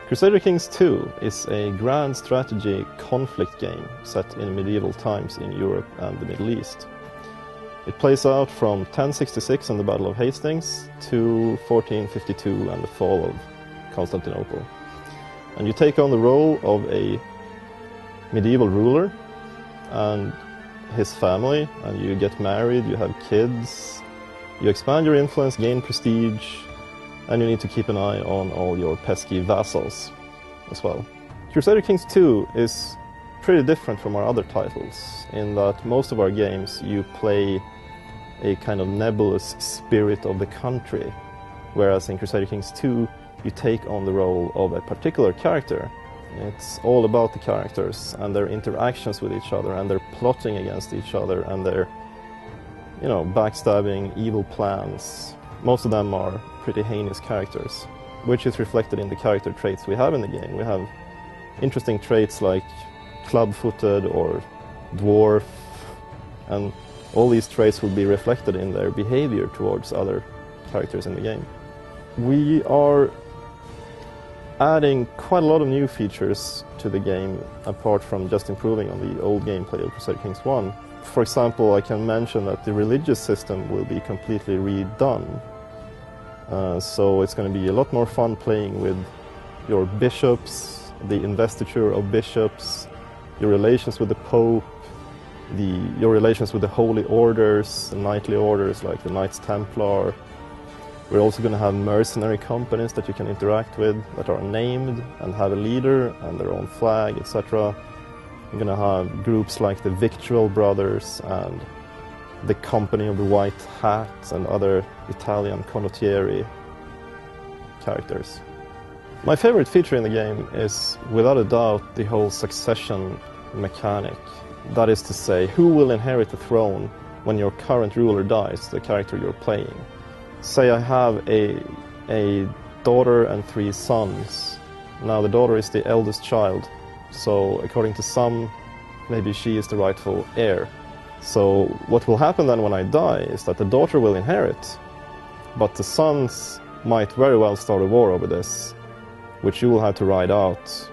Crusader Kings II is a grand strategy conflict game set in medieval times in Europe and the Middle East. It plays out from 1066 and the Battle of Hastings to 1452 and the fall of Constantinople. And you take on the role of a medieval ruler and his family, and you get married, you have kids, you expand your influence, gain prestige, and you need to keep an eye on all your pesky vassals as well. Crusader Kings II is pretty different from our other titles in that most of our games you play a kind of nebulous spirit of the country, whereas in Crusader Kings II you take on the role of a particular character. It's all about the characters and their interactions with each other and their plotting against each other and their, backstabbing, evil plans. Most of them are pretty heinous characters, which is reflected in the character traits we have in the game. We have interesting traits like club-footed or dwarf, and all these traits will be reflected in their behavior towards other characters in the game. We are adding quite a lot of new features to the game, apart from just improving on the old gameplay of Crusader Kings I. For example, I can mention that the religious system will be completely redone. So it's going to be a lot more fun playing with your bishops, the investiture of bishops, your relations with the Pope, your relations with the holy orders, the knightly orders like the Knights Templar. We're also going to have mercenary companies that you can interact with that are named and have a leader and their own flag, etc. We're going to have groups like the Victual Brothers and the Company of the White Hat and other Italian condottieri characters. My favorite feature in the game is, without a doubt, the whole succession mechanic. That is to say, who will inherit the throne when your current ruler dies, the character you're playing. Say I have a daughter and 3 sons. Now the daughter is the eldest child, so according to some, maybe she is the rightful heir. So what will happen then when I die is that the daughter will inherit, but the sons might very well start a war over this, which you will have to ride out.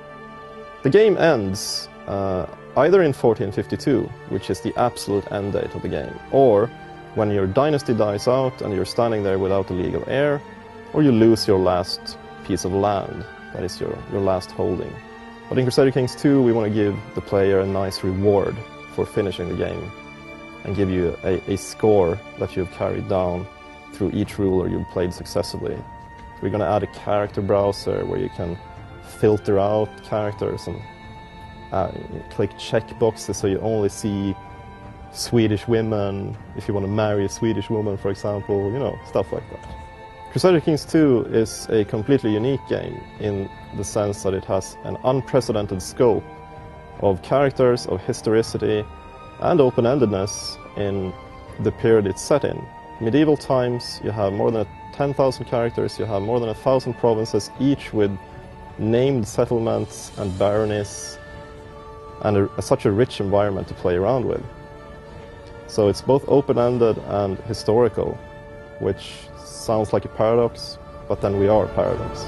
The game ends either in 1452, which is the absolute end date of the game, or when your dynasty dies out and you're standing there without a legal heir, or you lose your last piece of land, that is your last holding. But in Crusader Kings II we want to give the player a nice reward for finishing the game and give you a score that you've carried down through each ruler you've played successively. We're going to add a character browser where you can filter out characters and click checkboxes so you only see Swedish women, if you want to marry a Swedish woman, for example, stuff like that. Crusader Kings II is a completely unique game in the sense that it has an unprecedented scope of characters, of historicity, and open-endedness in the period it's set in. Medieval times, you have more than 10,000 characters, you have more than 1,000 provinces, each with named settlements and baronies, and such a rich environment to play around with. So it's both open-ended and historical, which sounds like a paradox, but then we are a paradox.